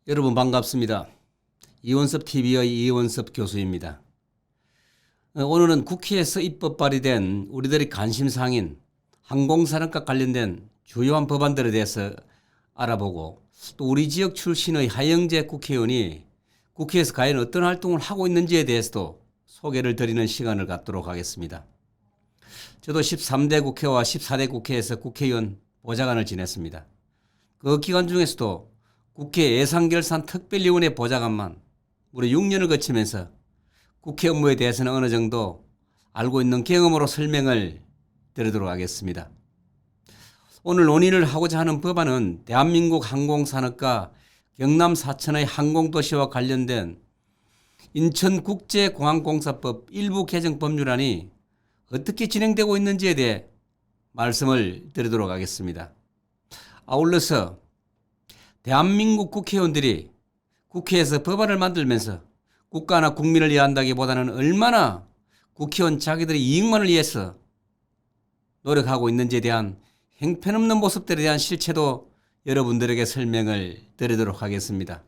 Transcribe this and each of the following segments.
여러분 반갑습니다. 이원섭 TV의 이원섭 교수입니다. 오늘은 국회에서 입법 발의된 우리들의 관심사항인 항공산업과 관련된 주요한 법안들에 대해서 알아보고 또 우리 지역 출신의 하영재 국회의원이 국회에서 과연 어떤 활동을 하고 있는지에 대해서도 소개를 드리는 시간을 갖도록 하겠습니다. 저도 13대 국회와 14대 국회에서 국회의원 보좌관을 지냈습니다. 그 기간 중에서도 국회 예산결산 특별위원회 보좌관만 무려 6년을 거치면서 국회 업무에 대해서는 어느 정도 알고 있는 경험으로 설명을 드리도록 하겠습니다. 오늘 논의를 하고자 하는 법안은 대한민국 항공산업과 경남 사천의 항공도시와 관련된 인천국제공항공사법 일부 개정 법률안이 어떻게 진행되고 있는지에 대해 말씀을 드리도록 하겠습니다. 아울러서 대한민국 국회의원들이 국회에서 법안을 만들면서 국가나 국민을 위한다기보다는 얼마나 국회의원 자기들의 이익만을 위해서 노력하고 있는지에 대한 형편없는 모습들에 대한 실체도 여러분들에게 설명을 드리도록 하겠습니다.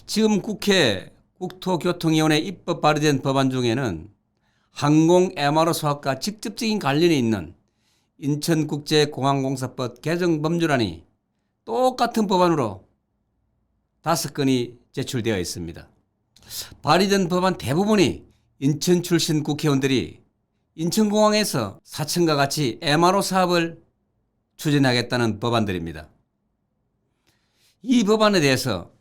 지금 국회 국토교통위원회 입법 발의된 법안 중에는 항공 MRO 사업과 직접적인 관련이 있는 인천국제공항공사법 개정 법률안이 똑같은 법안으로 5건이 제출되어 있습니다. 발의된 법안 대부분이 인천 출신 국회의원들이 인천공항에서 사천과 같이 MRO 사업을 추진하겠다는 법안들입니다. 이 법안에 대해서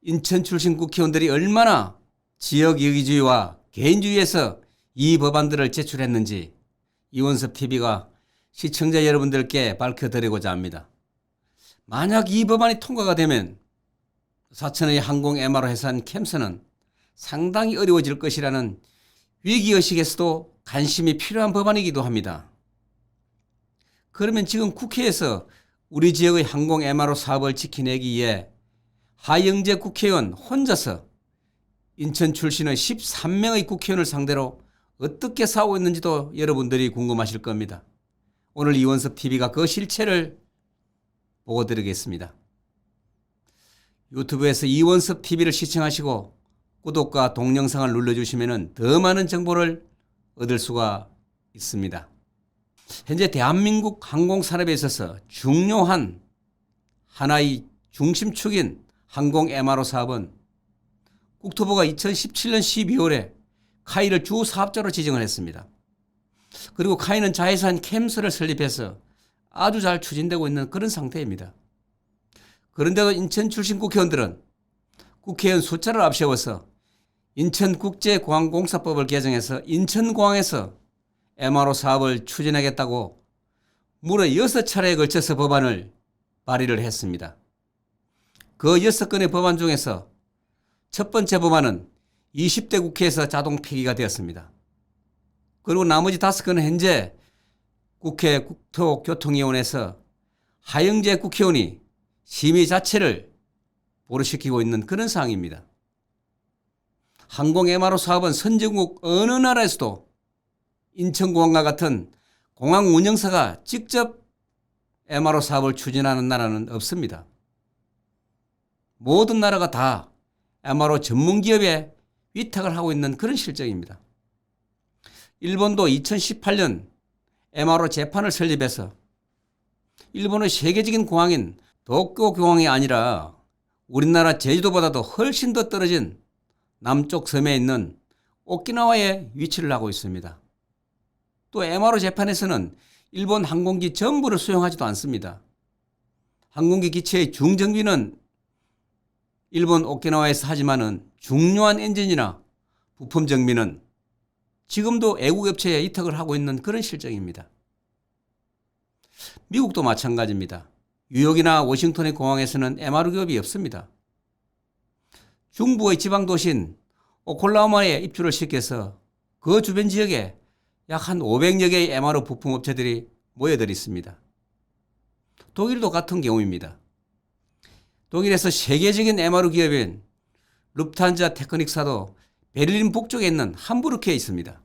인천 출신 국회의원들이 얼마나 지역이기주의와 개인주의에서 이 법안들을 제출했는지 이원섭 TV가 시청자 여러분들께 밝혀드리고자 합니다. 만약 이 법안이 통과가 되면 사천의 항공 MRO 회사인 캠스는 상당히 어려워질 것이라는 위기의식에서도 관심이 필요한 법안이기도 합니다. 그러면 지금 국회에서 우리 지역의 항공 MRO 사업을 지켜내기 위해 하영재 국회의원 혼자서 인천 출신의 13명의 국회의원을 상대로 어떻게 싸우고 있는지도 여러분들이 궁금하실 겁니다. 오늘 이원섭 TV가 그 실체를 보고 드리겠습니다. 유튜브에서 이원섭 TV를 시청하시고 구독과 동영상을 눌러주시면 더 많은 정보를 얻을 수가 있습니다. 현재 대한민국 항공산업에 있어서 중요한 하나의 중심축인 항공 MRO 사업은 국토부가 2017년 12월에 카이를 주 사업자로 지정을 했습니다. 그리고 카이는 자회사인 캠스를 설립해서 아주 잘 추진되고 있는 그런 상태입니다. 그런데도 인천 출신 국회의원들은 국회의원 숫자를 앞세워서 인천국제공항공사법을 개정해서 인천공항에서 MRO 사업을 추진하겠다고 무려 6차례에 걸쳐서 법안을 발의를 했습니다. 그 6건의 법안 중에서 첫 번째 법안은 20대 국회에서 자동 폐기가 되었습니다. 그리고 나머지 5건은 현재 국회 국토교통위원회에서 하영재 국회의원이 심의 자체를 보류시키고 있는 그런 상황입니다. 항공 MRO 사업은 선진국 어느 나라에서도 인천공항과 같은 공항 운영사가 직접 MRO 사업을 추진하는 나라는 없습니다. 모든 나라가 다 MRO 전문기업에 위탁을 하고 있는 그런 실정입니다. 일본도 2018년 MRO 재판을 설립해서 일본의 세계적인 공항인 도쿄 공항이 아니라 우리나라 제주도보다도 훨씬 더 떨어진 남쪽 섬에 있는 오키나와에 위치를 하고 있습니다. 또 MRO 재판에서는 일본 항공기 전부를 수용하지도 않습니다. 항공기 기체의 중정비는 일본 오키나와에서 하지만은 중요한 엔진이나 부품 정비는 지금도 애국업체에 위탁을 하고 있는 그런 실정입니다. 미국도 마찬가지입니다. 뉴욕이나 워싱턴의 공항에서는 MRO 기업이 없습니다. 중부의 지방도시인 오클라호마에 입주를 시켜서 그 주변 지역에 약 한 500여 개의 MRO 부품 업체들이 모여들 있습니다. 독일도 같은 경우입니다. 독일에서 세계적인 MRO 기업인 룹탄자 테크닉사도 베를린 북쪽에 있는 함부르크에 있습니다.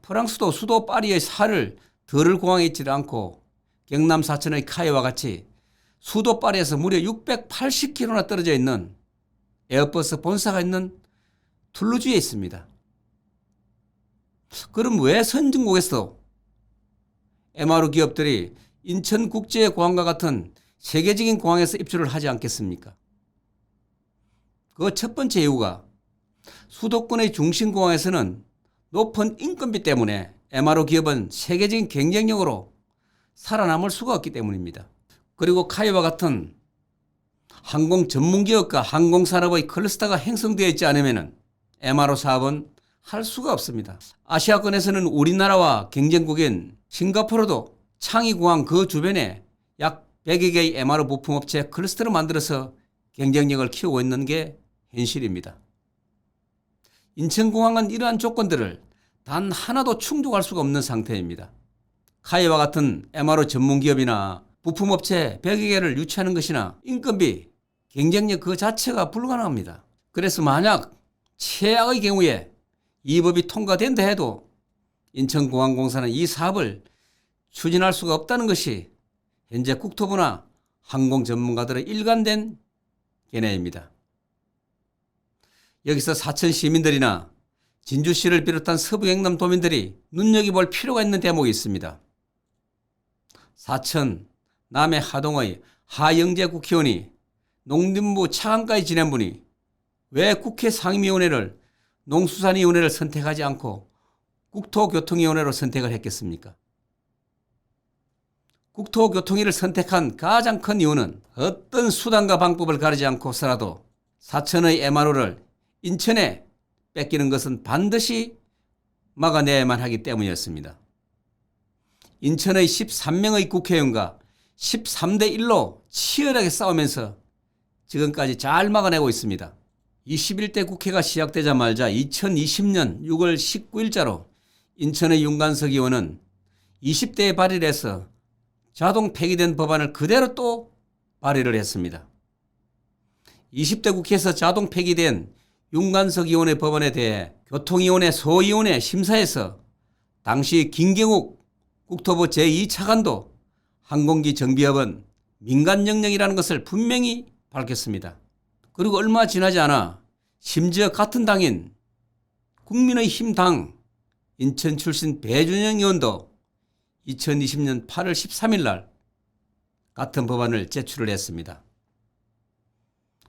프랑스도 수도 파리의 살을 더를 공항에 있지도 않고 경남 사천의 카이와 같이 수도 파리에서 무려 680km나 떨어져 있는 에어버스 본사가 있는 툴루즈에 있습니다. 그럼 왜 선진국에서도 MRO 기업들이 인천국제공항과 같은 세계적인 공항에서 입주를 하지 않겠습니까? 그 첫 번째 이유가 수도권의 중심공항에서는 높은 인건비 때문에 MRO 기업은 세계적인 경쟁력으로 살아남을 수가 없기 때문입니다. 그리고 카이와 같은 항공 전문기업과 항공산업의 클러스터가 형성되어 있지 않으면 MRO 사업은 할 수가 없습니다. 아시아권에서는 우리나라와 경쟁국인 싱가포르도 창의공항 그 주변에 약 100여 개의 MRO 부품업체 클러스터를 만들어서 경쟁력을 키우고 있는 게 현실입니다. 인천공항은 이러한 조건들을 단 하나도 충족할 수가 없는 상태입니다. 카이와 같은 MRO 전문기업이나 부품업체 100여 개를 유치하는 것이나 인건비, 경쟁력 그 자체가 불가능합니다. 그래서 만약 최악의 경우에 이 법이 통과된다 해도 인천공항공사는 이 사업을 추진할 수가 없다는 것이 현재 국토부나 항공 전문가들의 일관된 견해입니다. 여기서 사천 시민들이나 진주시를 비롯한 서부 경남 도민들이 눈여겨볼 필요가 있는 대목이 있습니다. 사천, 남해 하동의 하영재 국회의원이 농림부 차관까지 지낸 분이 왜 국회 상임위원회를 농수산위원회를 선택하지 않고 국토교통위원회로 선택을 했겠습니까? 국토교통위를 선택한 가장 큰 이유는 어떤 수단과 방법을 가리지 않고서라도 사천의 MRO를 인천에 뺏기는 것은 반드시 막아내야만 하기 때문이었습니다. 인천의 13명의 국회의원과 13대 1로 치열하게 싸우면서 지금까지 잘 막아내고 있습니다. 21대 국회가 시작되자마자 2020년 6월 19일자로 인천의 윤관석 의원은 20대에 발의를 해서 자동 폐기된 법안을 그대로 또 발의를 했습니다. 20대 국회에서 자동 폐기된 윤관석 의원의 법안에 대해 교통위원회 소위원회 심사에서 당시 김경욱 국토부 제2차관도 항공기 정비업은 민간 영역이라는 것을 분명히 밝혔습니다. 그리고 얼마 지나지 않아 심지어 같은 당인 국민의힘 당 인천 출신 배준영 의원도 2020년 8월 13일 날 같은 법안을 제출을 했습니다.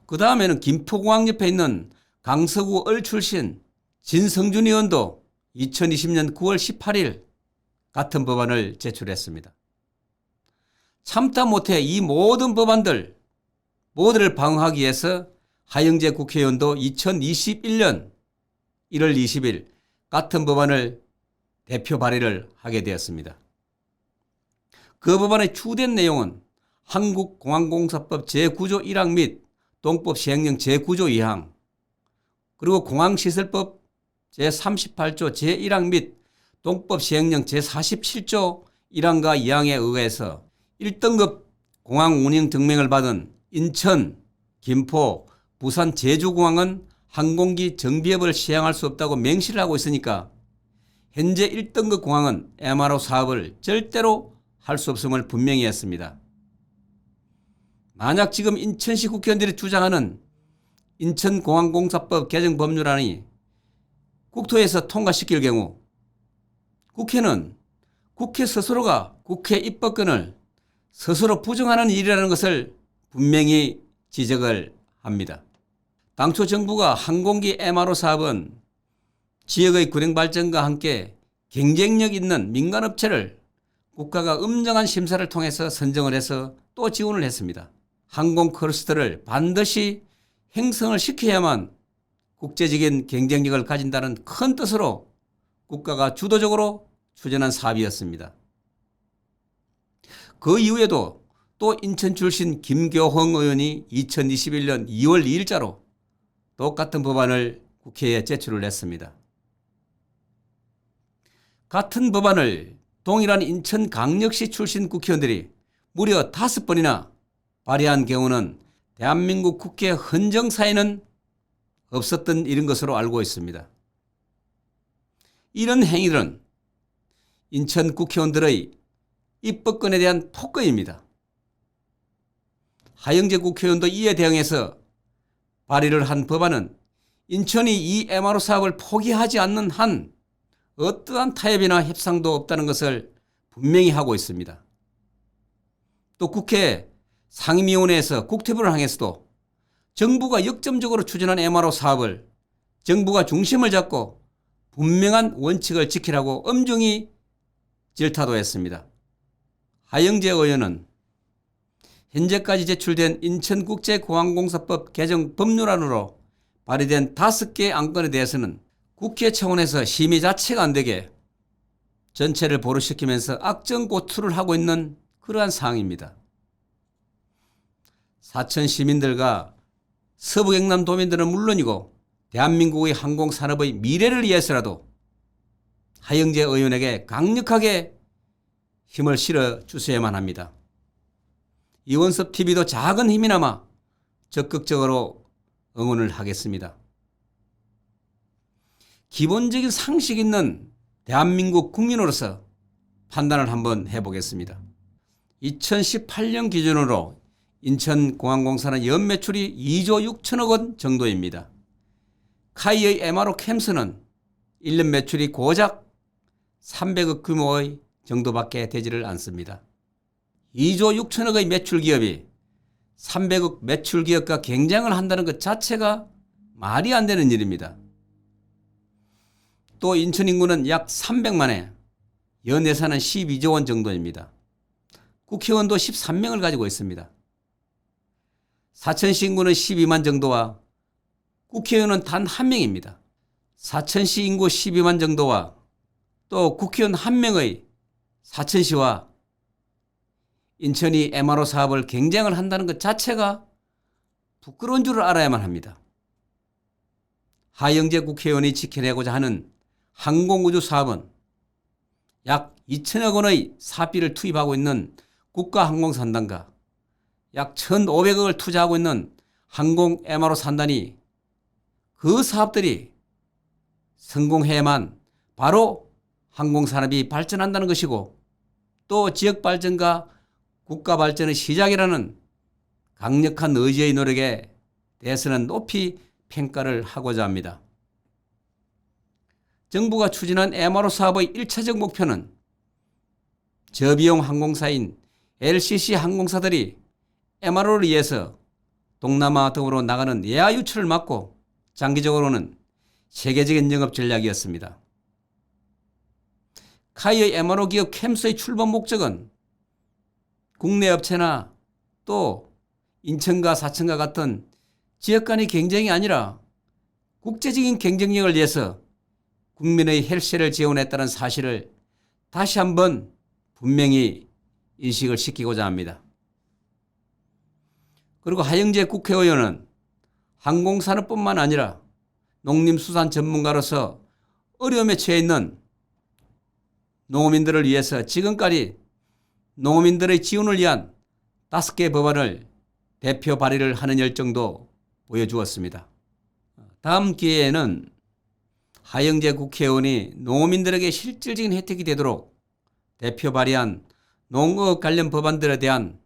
그 다음에는 김포공항 옆에 있는 강서구 을 출신 진성준 의원도 2020년 9월 18일 같은 법안을 제출했습니다. 참다 못해 이 모든 법안들 모두를 방어하기 위해서 하영재 국회의원도 2021년 1월 20일 같은 법안을 대표 발의를 하게 되었습니다. 그 법안의 주된 내용은 한국공항공사법 제9조 1항 및 동법 시행령 제9조 2항 그리고 공항시설법 제38조 제1항 및 동법 시행령 제47조 1항과 2항에 의해서 1등급 공항 운영 증명을 받은 인천, 김포, 부산, 제주공항은 항공기 정비업을 시행할 수 없다고 명시를 하고 있으니까 현재 1등급 공항은 MRO 사업을 절대로 할 수 없음을 분명히 했습니다. 만약 지금 인천시 국회의원들이 주장하는 인천공항공사법 개정 법률안이 국토에서 통과시킬 경우 국회는 국회 스스로가 국회 입법권을 스스로 부정하는 일이라는 것을 분명히 지적을 합니다. 당초 정부가 항공기 MRO 사업은 지역의 균형 발전과 함께 경쟁력 있는 민간업체를 국가가 엄정한 심사를 통해서 선정을 해서 또 지원을 했습니다. 항공 클러스터를 반드시 형성을 시켜야만 국제적인 경쟁력을 가진다는 큰 뜻으로 국가가 주도적으로 추진한 사업이었습니다. 그 이후에도 또 인천 출신 김교홍 의원이 2021년 2월 2일자로 똑같은 법안을 국회에 제출을 했습니다. 같은 법안을 동일한 인천광역시 출신 국회의원들이 무려 5번이나 발의한 경우는 대한민국 국회 헌정사에는 없었던 일인 것으로 알고 있습니다. 이런 행위들은 인천 국회의원들의 입법권에 대한 폭거입니다. 하영재 국회의원도 이에 대응해서 발의를 한 법안은 인천이 이 MRO 사업을 포기하지 않는 한 어떠한 타협이나 협상도 없다는 것을 분명히 하고 있습니다. 또 국회 상임위원회에서 국토부를 향해서도 정부가 역점적으로 추진한 MRO 사업을 정부가 중심을 잡고 분명한 원칙을 지키라고 엄중히 질타도 했습니다. 하영재 의원은 현재까지 제출된 인천국제공항공사법 개정 법률안으로 발의된 5개 안건에 대해서는 국회 차원에서 심의 자체가 안 되게 전체를 보류시키면서 악정고투를 하고 있는 그러한 사항입니다. 사천 시민들과 서부 경남 도민들은 물론이고 대한민국의 항공산업의 미래를 위해서라도 하영재 의원에게 강력하게 힘을 실어 주셔야만 합니다. 이원섭 TV도 작은 힘이나마 적극적으로 응원을 하겠습니다. 기본적인 상식 있는 대한민국 국민으로서 판단을 한번 해보겠습니다. 2018년 기준으로 인천공항공사는 연매출이 2조 6천억 원 정도입니다. 카이의 MRO 캠스는 1년 매출이 고작 300억 규모의 정도밖에 되지를 않습니다. 2조 6천억의 매출 기업이 300억 매출 기업과 경쟁을 한다는 것 자체가 말이 안 되는 일입니다. 또 인천 인구는 약 300만에 연예산은 12조 원 정도입니다. 국회의원도 13명을 가지고 있습니다. 사천시 인구는 12만 정도와 국회의원은 단 1명입니다. 사천시 인구 12만 정도와 또 국회의원 1명의 사천시와 인천이 MRO 사업을 경쟁을 한다는 것 자체가 부끄러운 줄을 알아야만 합니다. 하영재 국회의원이 지켜내고자 하는 항공우주 사업은 약 2천억 원의 사비를 투입하고 있는 국가항공산단과 약 1,500억을 투자하고 있는 항공 MRO 산단이 그 사업들이 성공해야만 바로 항공산업이 발전한다는 것이고 또 지역발전과 국가발전의 시작이라는 강력한 의지의 노력에 대해서는 높이 평가를 하고자 합니다. 정부가 추진한 MRO 사업의 1차적 목표는 저비용 항공사인 LCC 항공사들이 MRO를 위해서 동남아 등으로 나가는 예하 유출을 막고 장기적으로는 세계적인 영업 전략이었습니다. 카이의 MRO 기업 캠스의 출범 목적은 국내 업체나 또 인천과 사천과 같은 지역 간의 경쟁이 아니라 국제적인 경쟁력을 위해서 국민의 헬스를 지원했다는 사실을 다시 한번 분명히 인식을 시키고자 합니다. 그리고 하영재 국회의원은 항공산업뿐만 아니라 농림수산 전문가로서 어려움에 처해 있는 농어민들을 위해서 지금까지 농어민들의 지원을 위한 5개 법안을 대표 발의를 하는 열정도 보여주었습니다. 다음 기회에는 하영재 국회의원이 농어민들에게 실질적인 혜택이 되도록 대표 발의한 농업 관련 법안들에 대한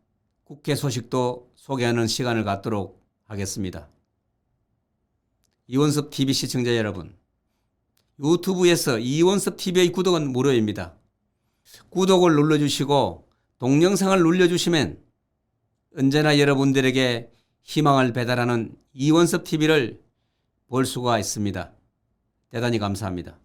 국회 소식도 소개하는 시간을 갖도록 하겠습니다. 이원섭 TV 시청자 여러분, 유튜브에서 이원섭 TV의 구독은 무료입니다. 구독을 눌러주시고 동영상을 눌러주시면 언제나 여러분들에게 희망을 배달하는 이원섭 TV를 볼 수가 있습니다. 대단히 감사합니다.